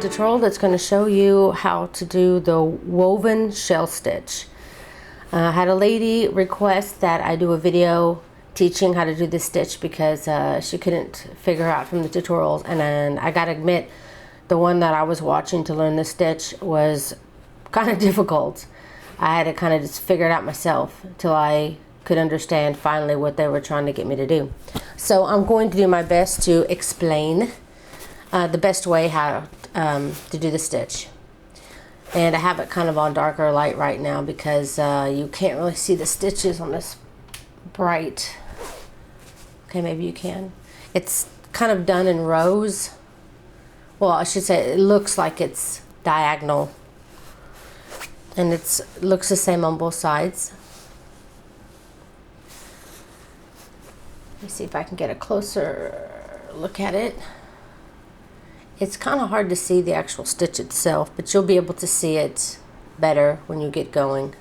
tutorial that's going to show you how to do the woven shell stitch. I had a lady request that I do a video teaching how to do this stitch because she couldn't figure out from the tutorials, and then I gotta admit the one that I was watching to learn this stitch was kind of difficult. I had to kind of just figure it out myself till I could understand finally what they were trying to get me to do. So I'm going to do my best to explain the best way how to do the stitch. And I have it kind of on darker light right now because you can't really see the stitches on this bright. Okay, maybe you can. It's kind of done in rows. Well, I should say it looks like it's diagonal. And it looks the same on both sides. Let me see if I can get a closer look at it. It's kind of hard to see the actual stitch itself, but you'll be able to see it better when you get going.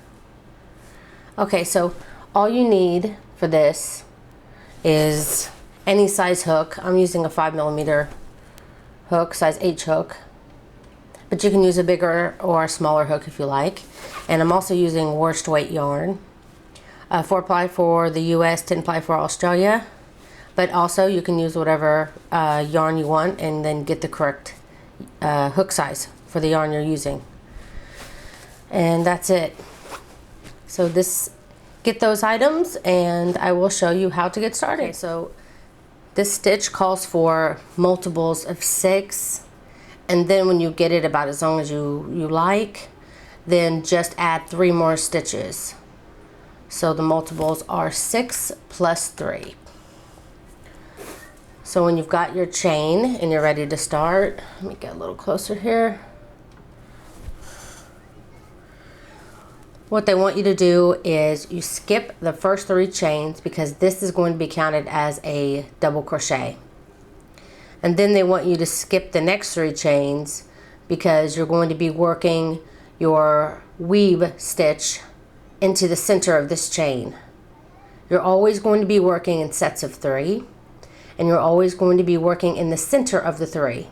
Okay, so all you need for this is any size hook. I'm using a 5mm hook, size H hook. But you can use a bigger or a smaller hook if you like. And I'm also using worst weight yarn. 4-ply for the US, 10-ply for Australia. But also you can use whatever yarn you want and then get the correct hook size for the yarn you're using. And that's it. So get those items and I will show you how to get started. Okay, so this stitch calls for multiples of 6. And then when you get it about as long as you like, then just add 3 more stitches. So the multiples are 6 plus 3. So when you've got your chain and you're ready to start, let me get a little closer here. What they want you to do is you skip the first 3 chains because this is going to be counted as a double crochet. And then they want you to skip the next 3 chains because you're going to be working your weave stitch into the center of this chain. You're always going to be working in sets of 3, and you're always going to be working in the center of the 3.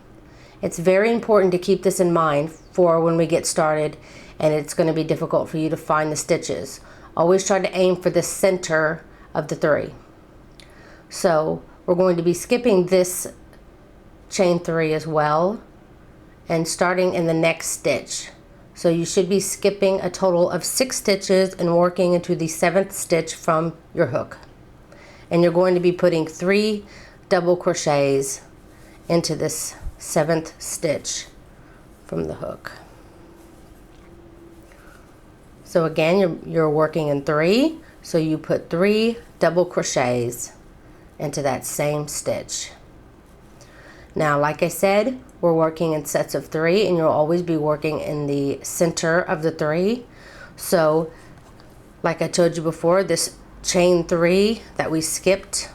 It's very important to keep this in mind for when we get started and it's going to be difficult for you to find the stitches. Always try to aim for the center of the 3. So we're going to be skipping this chain 3 as well and starting in the next stitch. So you should be skipping a total of 6 stitches and working into the 7th stitch from your hook. And you're going to be putting 3 double crochets into this 7th stitch from the hook. So again, you're working in 3, so you put 3 double crochets into that same stitch. Now, like I said, we're working in sets of 3 and you'll always be working in the center of the 3. So, like I told you before, this chain 3 that we skipped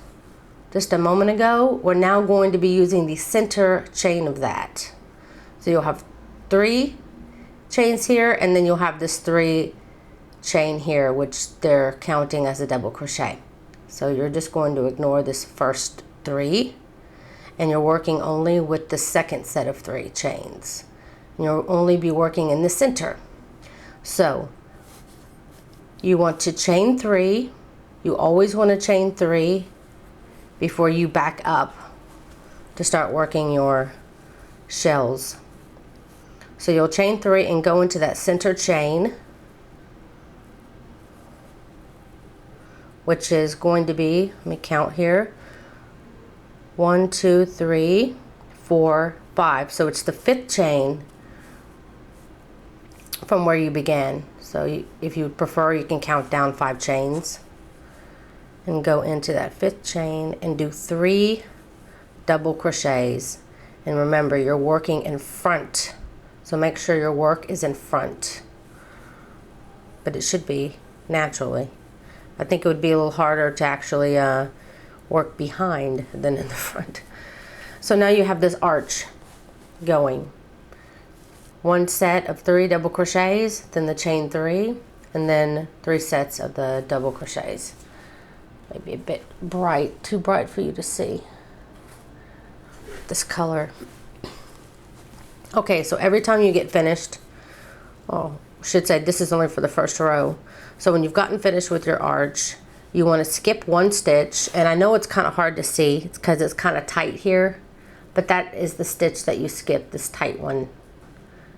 just a moment ago, we're now going to be using the center chain of that. So you'll have 3 chains here and then you'll have this 3 chain here, which they're counting as a double crochet. So you're just going to ignore this first 3. And you're working only with the second set of 3 chains. You'll only be working in the center. So you want to chain 3. You always want to chain 3 before you back up to start working your shells. So you'll chain 3 and go into that center chain, which is going to be, let me count here, 1, 2, 3, 4, 5. So it's the 5th chain from where you began. So if you prefer, you can count down 5 chains and go into that 5th chain and do 3 double crochets. And remember, you're working in front. So make sure your work is in front. But it should be naturally. I think it would be a little harder to actually work behind than in the front. So now you have this arch going. 1 set of 3 double crochets, then the chain 3, and then 3 sets of the double crochets. Maybe a bit bright, too bright for you to see this color. Okay, so every time you get finished, oh, I should say this is only for the first row. So when you've gotten finished with your arch, you want to skip one stitch, and I know it's kind of hard to see, it's because it's kind of tight here, but that is the stitch that you skip, this tight one.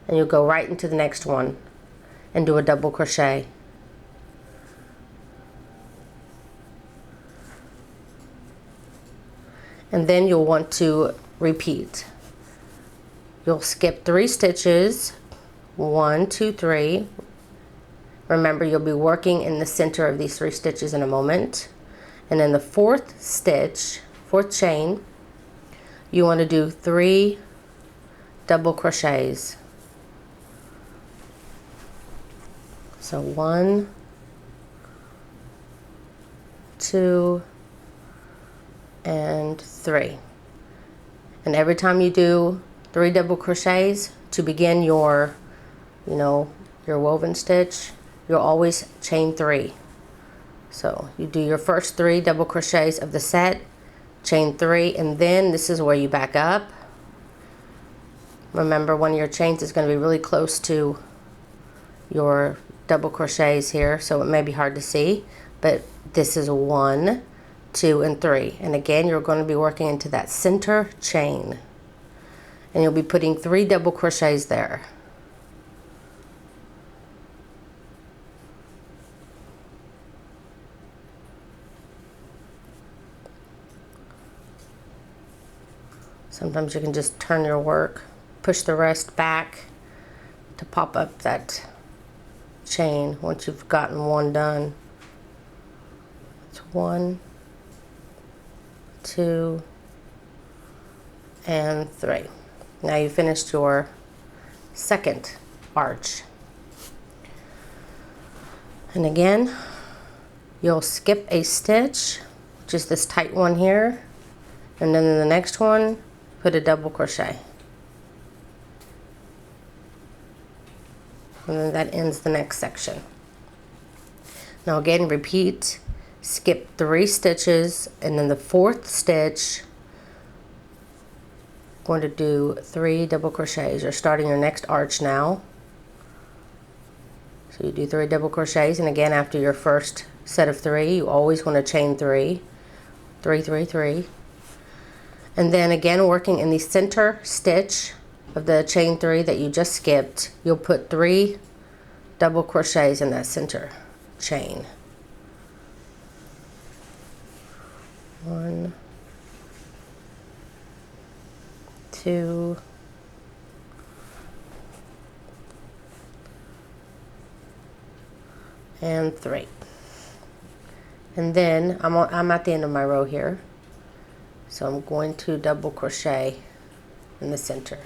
And you'll go right into the next one and do a double crochet. And then you'll want to repeat. You'll skip 3 stitches, 1, 2, 3. Remember, you'll be working in the center of these 3 stitches in a moment. And then the 4th stitch, 4th chain, you want to do 3 double crochets. So 1, 2, and 3. And every time you do 3 double crochets to begin your, your woven stitch, you'll always chain 3. So you do your first 3 double crochets of the set, chain 3, and then this is where you back up. Remember, one of your chains is going to be really close to your double crochets here, so it may be hard to see, but this is 1, 2, and 3. And again, you're going to be working into that center chain, and you'll be putting 3 double crochets there. Sometimes you can just turn your work, push the rest back to pop up that chain once you've gotten one done. It's 1, 2, and 3. Now you finished your second arch. And again, you'll skip a stitch, just this tight one here, and then in the next one, put a double crochet. And then that ends the next section. Now again, repeat, skip 3 stitches, and then the 4th stitch, going to do 3 double crochets. You're starting your next arch now. So you do 3 double crochets, and again, after your first set of 3, you always want to chain 3, 3, 3, 3. And then again, working in the center stitch of the chain 3 that you just skipped, you'll put 3 double crochets in that center chain. 1, 2, and 3. And then I'm at the end of my row here, so I'm going to double crochet in the center.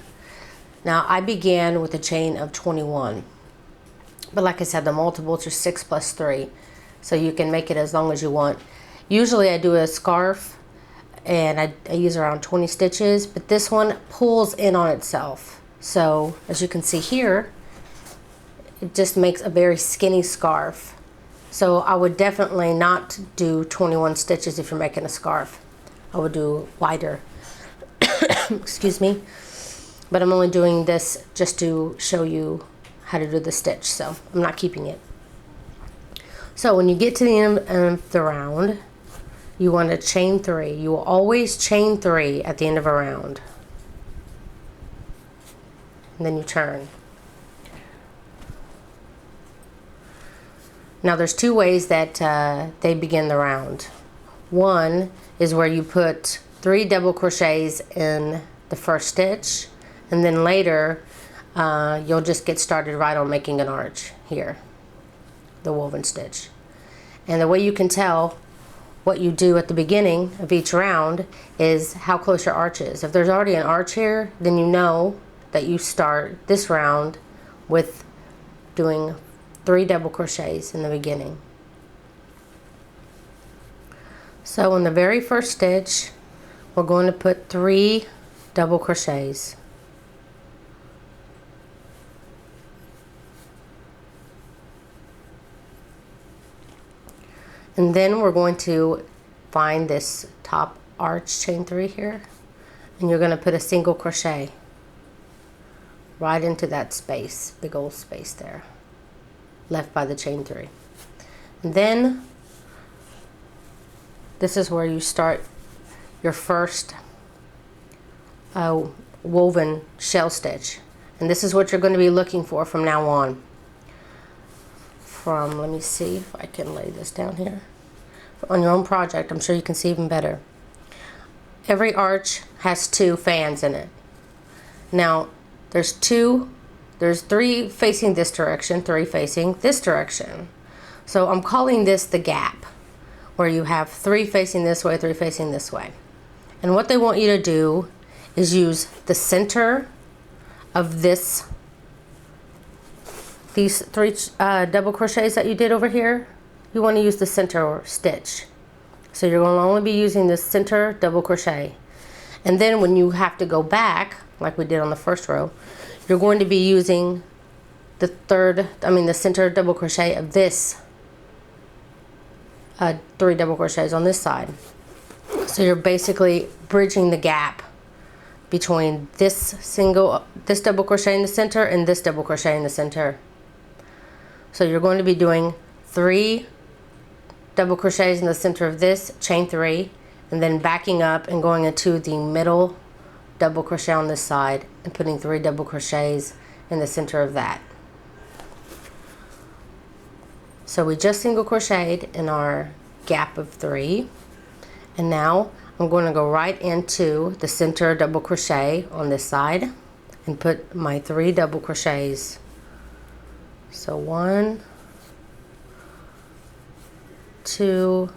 Now I began with a chain of 21, but like I said, the multiples are 6 plus 3, so you can make it as long as you want. Usually I do a scarf and I use around 20 stitches, but this one pulls in on itself. So as you can see here, it just makes a very skinny scarf. So I would definitely not do 21 stitches if you're making a scarf. I would do wider. Excuse me. But I'm only doing this just to show you how to do the stitch, so I'm not keeping it. So when you get to the end of the round, you want to chain 3. You will always chain 3 at the end of a round. And then you turn. Now there's 2 ways that they begin the round. One is where you put 3 double crochets in the first stitch, and then later you'll just get started right on making an arch here, the woven stitch. And the way you can tell what you do at the beginning of each round is how close your arch is. If there's already an arch here, then you know that you start this round with doing 3 double crochets in the beginning. So in the very first stitch, we're going to put 3 double crochets. And then we're going to find this top arch, chain 3 here, and you're going to put a single crochet right into that space, big old space there, left by the chain 3. And then this is where you start your first woven shell stitch. And this is what you're going to be looking for from now on. Let me see if I can lay this down here. On your own project, I'm sure you can see even better. Every arch has 2 fans in it. Now, there's 3 facing this direction, 3 facing this direction. So I'm calling this the gap, where you have 3 facing this way, 3 facing this way. And what they want you to do is use the center of these 3 double crochets that you did over here. You want to use the center stitch. So you're going to only be using the center double crochet. And then when you have to go back, like we did on the first row, you're going to be using the center double crochet of this 3 double crochets on this side. So you're basically bridging the gap between this double crochet in the center and this double crochet in the center. So you're going to be doing 3 double crochets in the center of this, chain 3, and then backing up and going into the middle double crochet on this side and putting 3 double crochets in the center of that. So we just single crocheted in our gap of 3, and now I'm going to go right into the center double crochet on this side and put my 3 double crochets. So 1, 2,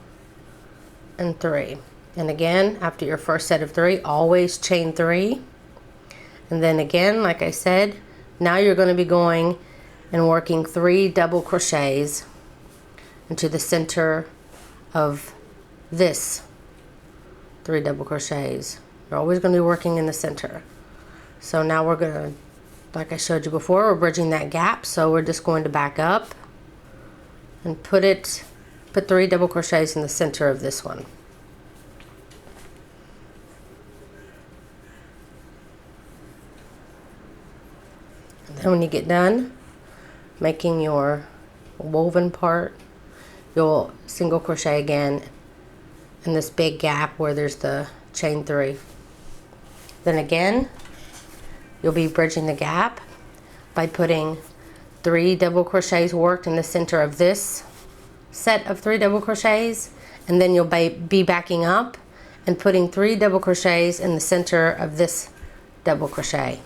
and 3. And again, after your first set of 3, always chain 3. And then again, like I said, now you're going to be going and working 3 double crochets into the center of this 3 double crochets. You're always going to be working in the center. So now we're going to, like I showed you before, we're bridging that gap. So we're just going to back up and put 3 double crochets in the center of this one. And then when you get done making your woven part, you'll single crochet again in this big gap where there's the chain 3. Then again, you'll be bridging the gap by putting 3 double crochets worked in the center of this set of 3 double crochets, and then you'll be backing up and putting 3 double crochets in the center of this double crochet.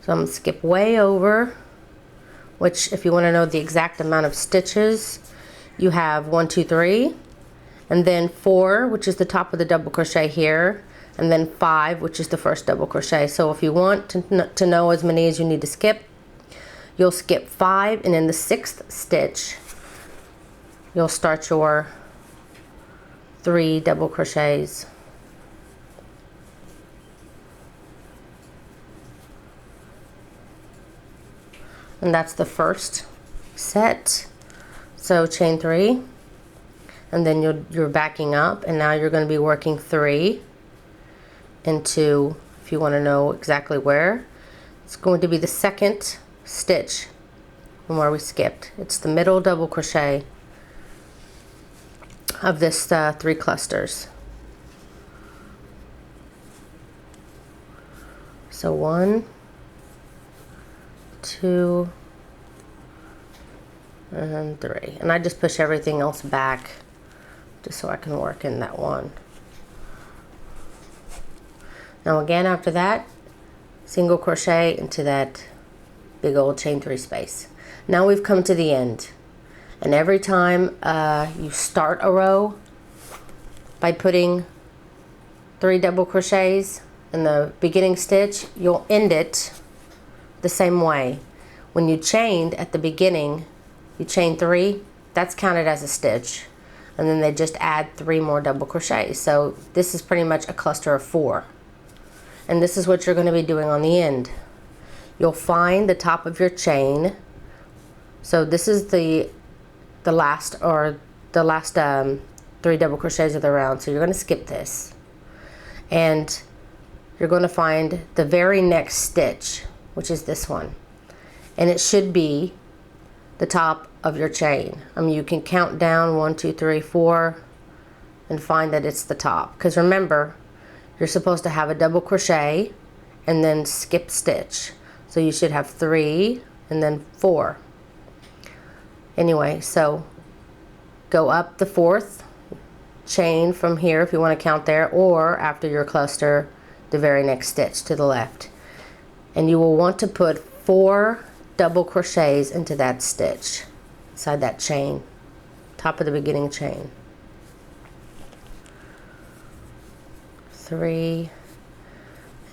So I'm going to skip way over, which if you want to know the exact amount of stitches, you have 1, 2, 3, and then 4, which is the top of the double crochet here, and then 5, which is the first double crochet. So if you want to know as many as you need to skip, you'll skip 5, and in the 6th stitch, you'll start your 3 double crochets. And that's the first set. So chain 3, and then you're backing up, and now you're going to be working 3 into, if you want to know exactly where, it's going to be the 2nd stitch from where we skipped. It's the middle double crochet of this 3 clusters. So 1, 2, and 3, and I just push everything else back just so I can work in that one. Now again, after that, single crochet into that big old chain 3 space. Now we've come to the end, and every time you start a row by putting 3 double crochets in the beginning stitch, you'll end it the same way. When you chained at the beginning, you chain 3, that's counted as a stitch, and then they just add 3 more double crochets. So this is pretty much a cluster of 4, and this is what you're going to be doing on the end. You'll find the top of your chain. So this is the last 3 double crochets of the round, so you're going to skip this. and you're going to find the very next stitch, which is this one, and it should be the top of your chain. I mean, you can count down 1, 2, 3, 4 and find that it's the top, because remember, you're supposed to have a double crochet and then skip stitch, so you should have 3 and then 4. Anyway, so go up the 4th chain from here if you want to count there, or after your cluster, the very next stitch to the left, and you will want to put 4 double crochets into that stitch inside that chain, top of the beginning chain. 3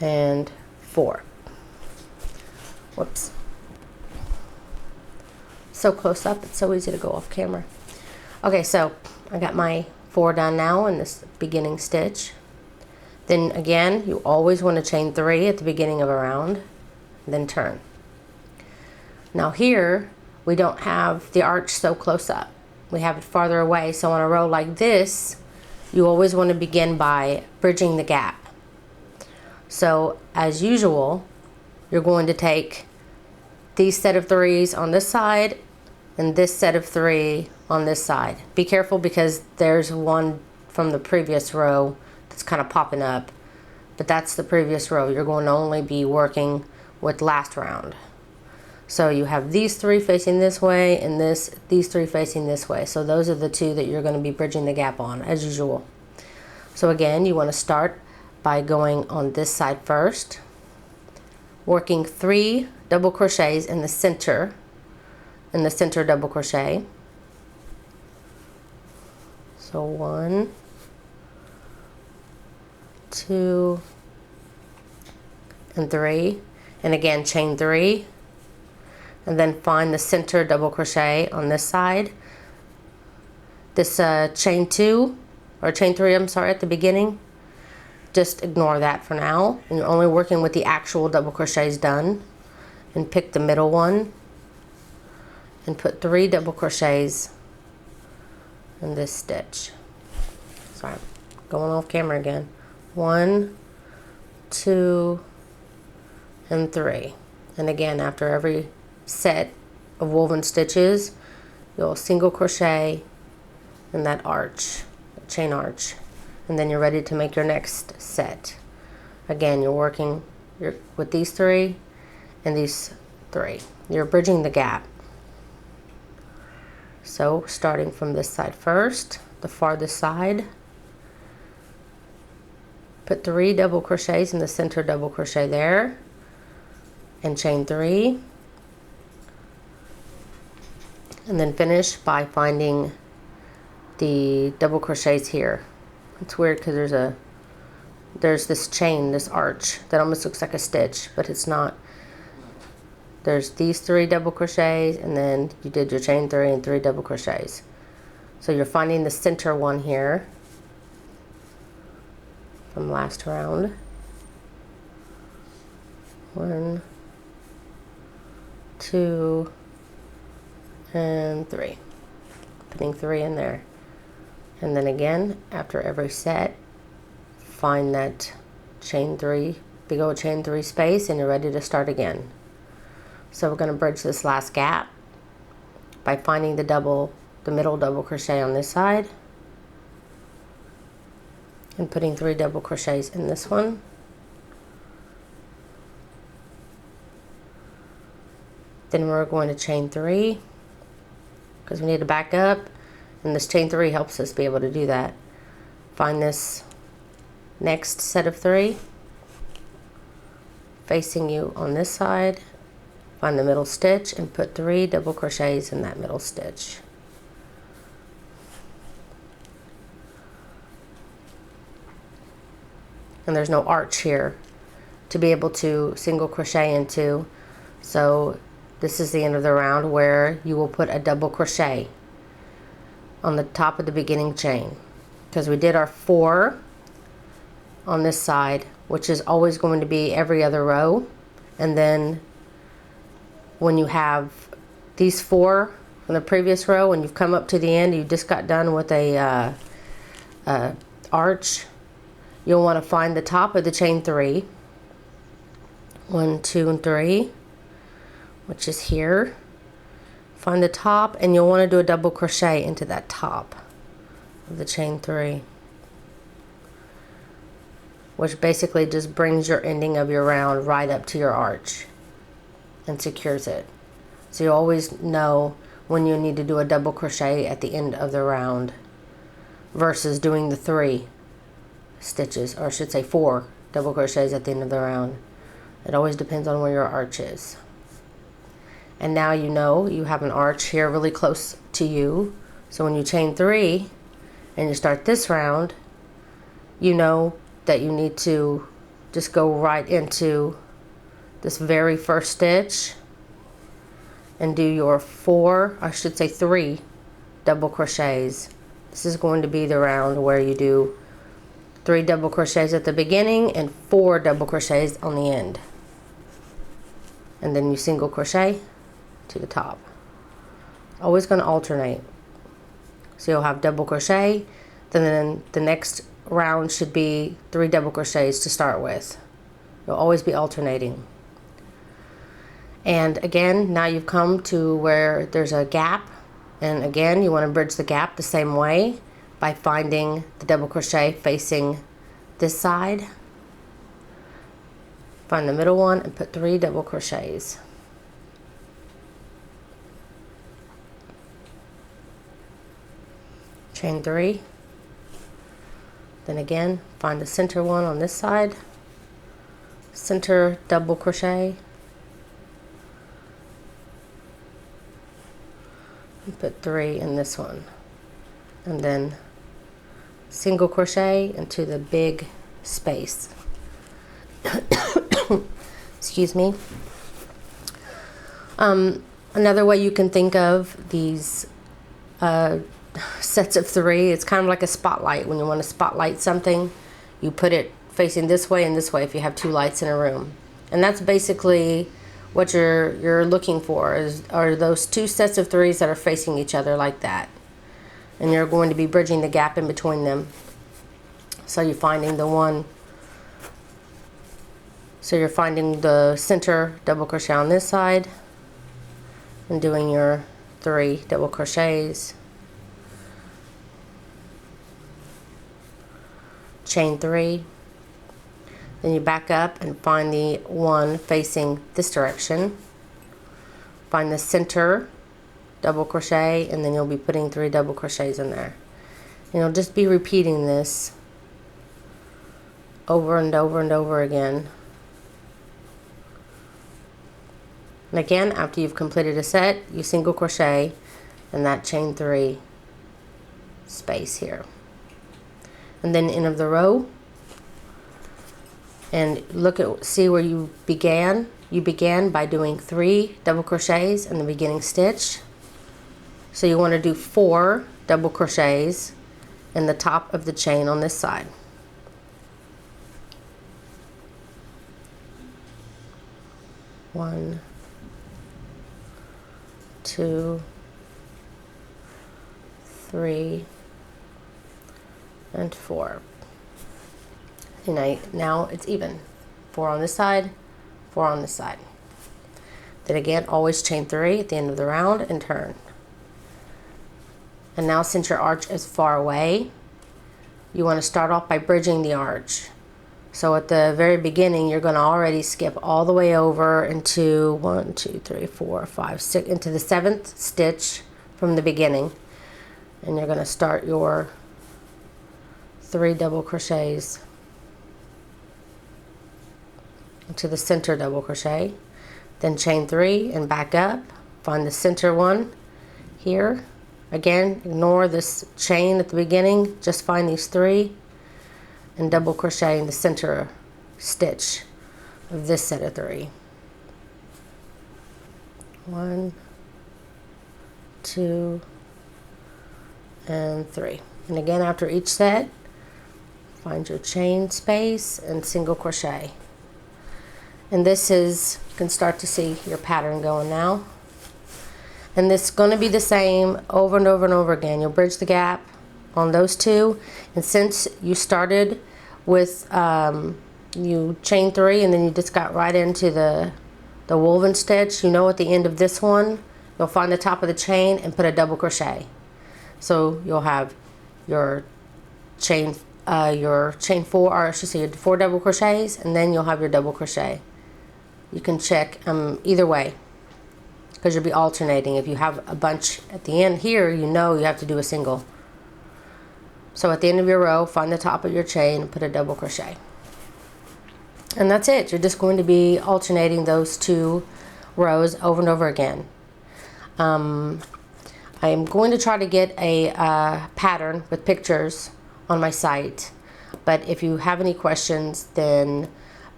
and 4. Whoops. So close up, it's so easy to go off camera. Okay, so I got my 4 done now in this beginning stitch. Then again, you always want to chain 3 at the beginning of a round, then turn. Now here, we don't have the arch so close up. We have it farther away, so on a row like this, you always want to begin by bridging the gap. So as usual, you're going to take these set of 3s on this side and this set of 3 on this side. Be careful because there's one from the previous row that's kind of popping up, but that's the previous row. You're going to only be working with last round. So you have these 3 facing this way and these 3 facing this way. So those are the 2 that you're going to be bridging the gap on as usual. So again, you want to start by going on this side first, working 3 double crochets in the center double crochet. So 1, 2, and 3, and again chain 3, and then find the center double crochet on this side. This chain 2 or chain 3, I'm sorry, at the beginning, just ignore that for now, and you're only working with the actual double crochets done, and pick the middle one and put 3 double crochets in this stitch. Sorry, I'm going off camera again. 1, 2, and 3. And again, after every set of woven stitches, you'll single crochet in that arch, chain arch, and then you're ready to make your next set. Again, you're working with these 3 and these 3. You're bridging the gap. So starting from this side first, the farthest side, put 3 double crochets in the center double crochet there, and chain 3, and then finish by finding the double crochets here. It's weird because there's this chain, this arch that almost looks like a stitch, but it's not. There's these 3 double crochets, and then you did your chain 3 and 3 double crochets. So you're finding the center one here from last round. 1, 2, and 3. Putting 3 in there. And then again, after every set, find that chain 3, big old chain 3 space, and you're ready to start again. So we're going to bridge this last gap by finding the middle double crochet on this side and putting 3 double crochets in this one. Then we're going to chain 3 because we need to back up, and this chain 3 helps us be able to do that. Find this next set of 3 facing you on this side, find the middle stitch and put 3 double crochets in that middle stitch. And there's no arch here to be able to single crochet into, so this is the end of the round where you will put a double crochet on the top of the beginning chain, because we did our 4 on this side, which is always going to be every other row, and then when you have these 4 from the previous row and you've come up to the end, you just got done with a arch, you'll want to find the top of the chain 3, 1, 2, and 3, which is here. Find the top, and you'll want to do a double crochet into that top of the chain 3, which basically just brings your ending of your round right up to your arch and secures it. So you always know when you need to do a double crochet at the end of the round versus doing the 3 stitches, or I should say 4 double crochets at the end of the round. It always depends on where your arch is. And now you know you have an arch here really close to you. So when you chain 3 and you start this round, you know that you need to just go right into this very first stitch and do your 3 double crochets. This is going to be the round where you do 3 double crochets at the beginning and 4 double crochets on the end. And then you single crochet to the top. Always going to alternate. So you'll have double crochet, then the next round should be 3 double crochets to start with. You'll always be alternating. And again, now you've come to where there's a gap, and again you want to bridge the gap the same way by finding the double crochet facing this side. Find the middle one and put 3 double crochets. Chain 3, then again find the center one on this side, center double crochet, and put 3 in this one, and then single crochet into the big space. Excuse me. Another way you can think of these sets of 3, it's kind of like a spotlight. When you want to spotlight something, you put it facing this way and this way if you have 2 lights in a room. And that's basically what you're looking for, are those 2 sets of 3s that are facing each other like that. And you're going to be bridging the gap in between them. So you're finding the center double crochet on this side and doing your 3 double crochets. Chain 3, then you back up and find the one facing this direction, find the center double crochet, and then you'll be putting 3 double crochets in there. And you'll just be repeating this over and over and over again. And again, after you've completed a set, you single crochet in that chain 3 space here. And then end of the row, and see where you began. You began by doing 3 double crochets in the beginning stitch. So you want to do 4 double crochets in the top of the chain on this side. One, 2, 3, and 4. And now it's even. 4 on this side, 4 on this side. Then again, always chain 3 at the end of the round and turn. And now, since your arch is far away, you want to start off by bridging the arch. So at the very beginning, you're going to already skip all the way over into 1, 2, 3, 4, 5, 6, into the 7th stitch from the beginning. And you're going to start your 3 double crochets into the center double crochet, then chain 3 and back up, find the center one here. Again, ignore this chain at the beginning, just find these 3 and double crochet in the center stitch of this set of 3. 1, 2, and 3. And again, after each set, find your chain space and single crochet. And this is, you can start to see your pattern going now. And this is going to be the same over and over and over again. You'll bridge the gap on those 2. And since you started with you chain 3 and then you just got right into the woven stitch. You know, at the end of this one you'll find the top of the chain and put a double crochet. So you'll have your chain 4, or I should say your 4 double crochets, and then you'll have your double crochet. You can check either way, because you'll be alternating. If you have a bunch at the end here, you know you have to do a single. So at the end of your row, find the top of your chain and put a double crochet. And that's it. You're just going to be alternating those 2 rows over and over again. I am going to try to get a pattern with pictures on my site, but if you have any questions, then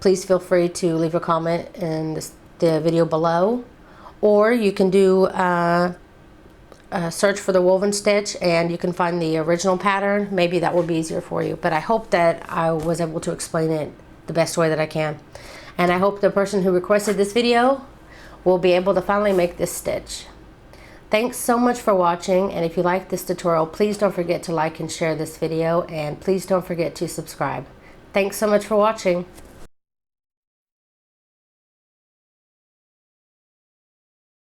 please feel free to leave a comment in the video below, or you can do a search for the woven stitch and you can find the original pattern. Maybe that will be easier for you, but I hope that I was able to explain it the best way that I can, and I hope the person who requested this video will be able to finally make this stitch. Thanks so much for watching, and if you like this tutorial, please don't forget to like and share this video, and please don't forget to subscribe. Thanks so much for watching.